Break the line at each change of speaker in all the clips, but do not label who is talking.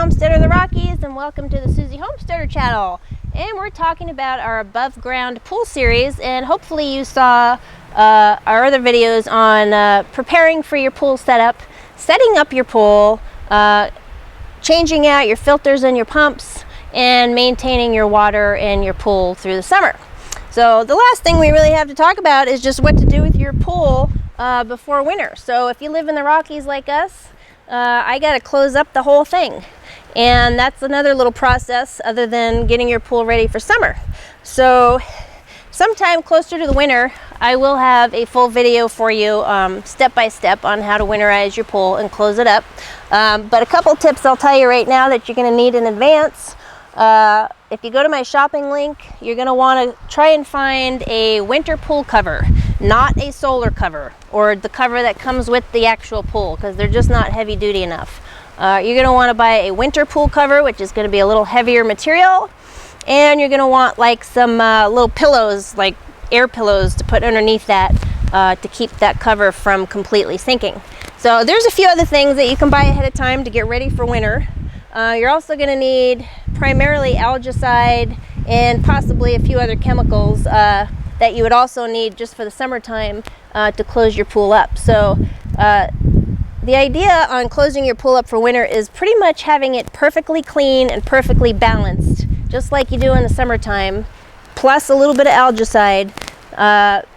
Homesteader of the Rockies, and welcome to the Susie Homesteader channel. And we're talking about our above ground pool series, and hopefully you saw our other videos on preparing for your pool setup, setting up your pool, changing out your filters and your pumps, and maintaining your water in your pool through the summer. So the last thing we really have to talk about is just what to do with your pool before winter. So if you live in the Rockies like us, I got to close up the whole thing. And that's another little process other than getting your pool ready for summer. So sometime closer to the winter, I will have a full video for you step by step on how to winterize your pool and close it up. But a couple tips I'll tell you right now that you're going to need in advance. If you go to my shopping link, you're going to want to try and find a winter pool cover, not a solar cover or the cover that comes with the actual pool, because they're just not heavy duty enough. You're going to want to buy a winter pool cover, which is going to be a little heavier material, and you're going to want like some little pillows, like air pillows, to put underneath that to keep that cover from completely sinking. So there's a few other things that you can buy ahead of time to get ready for winter. You're also going to need primarily algicide and possibly a few other chemicals that you would also need just for the summertime to close your pool up. So the idea on closing your pool up for winter is pretty much having it perfectly clean and perfectly balanced, just like you do in the summertime, plus a little bit of algicide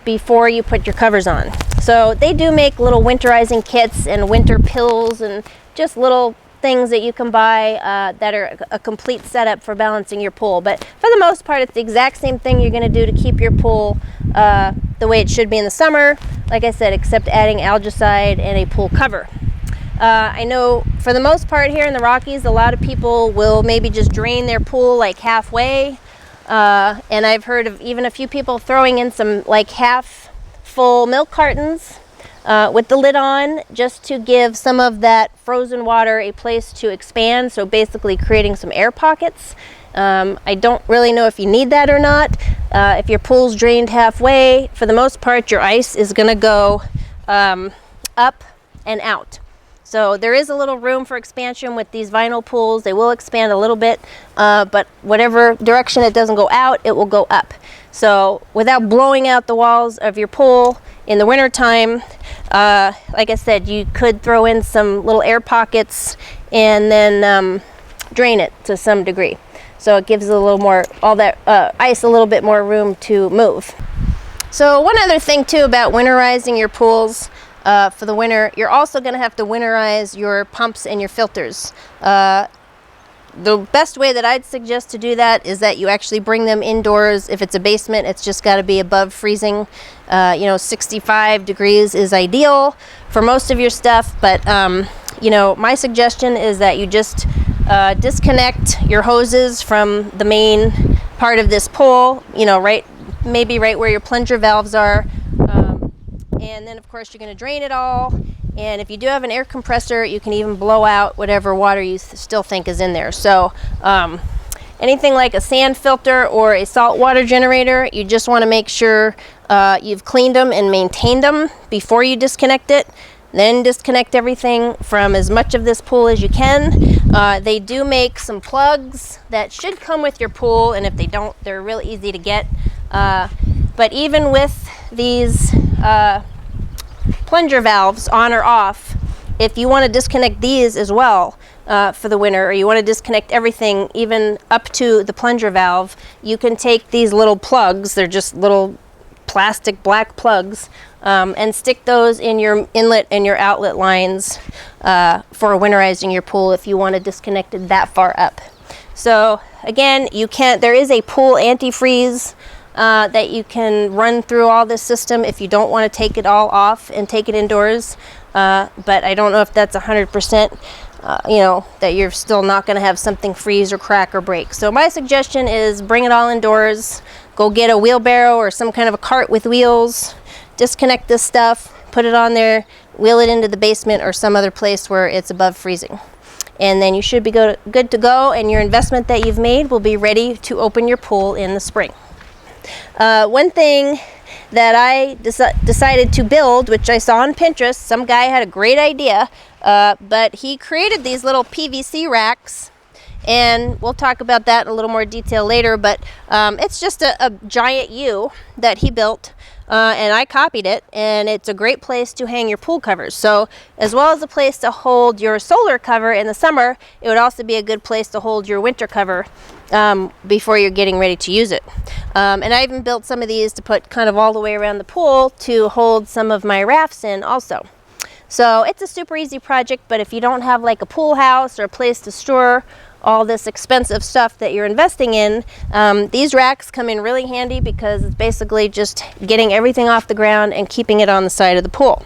before you put your covers on. So they do make little winterizing kits and winter pills and just little things that you can buy that are a complete setup for balancing your pool. But for the most part, it's the exact same thing you're going to do to keep your pool the way it should be in the summer, like I said, except adding algicide and a pool cover. I know for the most part here in the Rockies, a lot of people will maybe just drain their pool like halfway, and I've heard of even a few people throwing in some like half full milk cartons with the lid on, just to give some of that frozen water a place to expand, so basically creating some air pockets. I don't really know if you need that or not. If your pool's drained halfway, for the most part your ice is going to go up and out. So there is a little room for expansion with these vinyl pools. They will expand a little bit, but whatever direction it doesn't go out, it will go up. So without blowing out the walls of your pool in the winter time, like I said, you could throw in some little air pockets and then drain it to some degree. So it gives a little more, all that ice a little bit more room to move. So one other thing too about winterizing your pools for the winter, you're also going to have to winterize your pumps and your filters. The best way that I'd suggest to do that is that you actually bring them indoors. If it's a basement, it's just got to be above freezing. 65 degrees is ideal for most of your stuff, but my suggestion is that you just disconnect your hoses from the main part of this pool, maybe right where your plunger valves are, and then of course you're going to drain it all. And if you do have an air compressor, you can even blow out whatever water you still think is in there. So anything like a sand filter or a salt water generator, you just want to make sure you've cleaned them and maintained them before you disconnect it. Then disconnect everything from as much of this pool as you can. They do make some plugs that should come with your pool, and if they don't, they're real easy to get. But even with these plunger valves on or off, if you want to disconnect these as well for the winter, or you want to disconnect everything even up to the plunger valve, you can take these little plugs, they're just little plastic black plugs, and stick those in your inlet and your outlet lines for winterizing your pool if you want to disconnect it that far up. So again, there is a pool antifreeze that you can run through all this system if you don't want to take it all off and take it indoors, but I don't know if that's 100%. you know, that you're still not going to have something freeze or crack or break. So my suggestion is bring it all indoors. Go get a wheelbarrow or some kind of a cart with wheels. Disconnect this stuff, put it on there, wheel it into the basement or some other place where it's above freezing. And then you should be good to go, and your investment that you've made will be ready to open your pool in the spring. One thing that I decided to build, which I saw on Pinterest, some guy had a great idea, but he created these little PVC racks, and we'll talk about that in a little more detail later, but it's just a giant U that he built, and I copied it, and it's a great place to hang your pool covers. So as well as a place to hold your solar cover in the summer, it would also be a good place to hold your winter cover before you're getting ready to use it. And I even built some of these to put kind of all the way around the pool to hold some of my rafts in also. So it's a super easy project, but if you don't have like a pool house or a place to store all this expensive stuff that you're investing in, these racks come in really handy because it's basically just getting everything off the ground and keeping it on the side of the pool.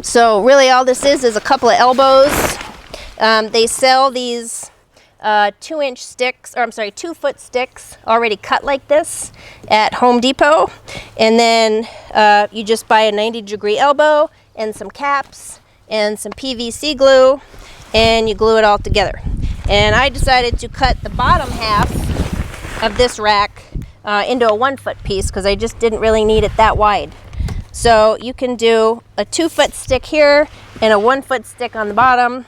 So really all this is a couple of elbows. They sell these 2-inch sticks, or I'm sorry, 2-foot sticks already cut like this at Home Depot. And then you just buy a 90-degree elbow and some caps and some PVC glue, and you glue it all together. And I decided to cut the bottom half of this rack into a 1-foot piece because I just didn't really need it that wide. So you can do a 2-foot stick here and a 1-foot stick on the bottom.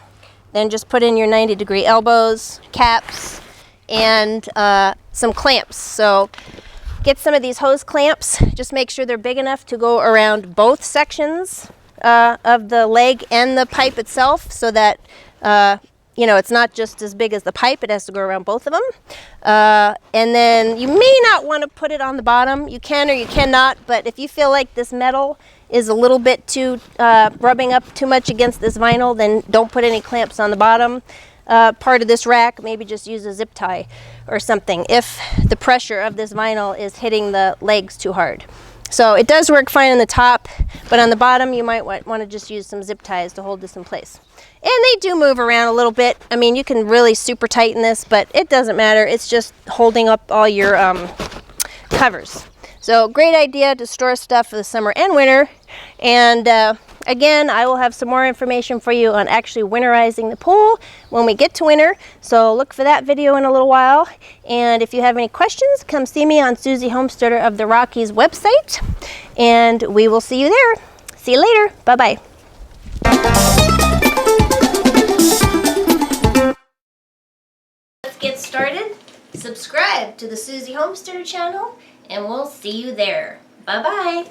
Then just put in your 90-degree elbows, caps, and some clamps. So get some of these hose clamps. Just make sure they're big enough to go around both sections of the leg and the pipe itself, so that you know, it's not just as big as the pipe, it has to go around both of them. And then you may not want to put it on the bottom. You can or you cannot, but if you feel like this metal is a little bit too rubbing up too much against this vinyl, then don't put any clamps on the bottom part of this rack. Maybe just use a zip tie or something if the pressure of this vinyl is hitting the legs too hard. So it does work fine on the top, but on the bottom you might want to just use some zip ties to hold this in place. And they do move around a little bit. I mean, you can really super tighten this, but it doesn't matter. It's just holding up all your covers. So great idea to store stuff for the summer and winter. And again, I will have some more information for you on actually winterizing the pool when we get to winter. So look for that video in a little while. And if you have any questions, come see me on Susie Homesteader of the Rockies website. And we will see you there. See you later. Bye-bye. Let's get started. Subscribe to the Susie Homesteader channel, and we'll see you there. Bye-bye.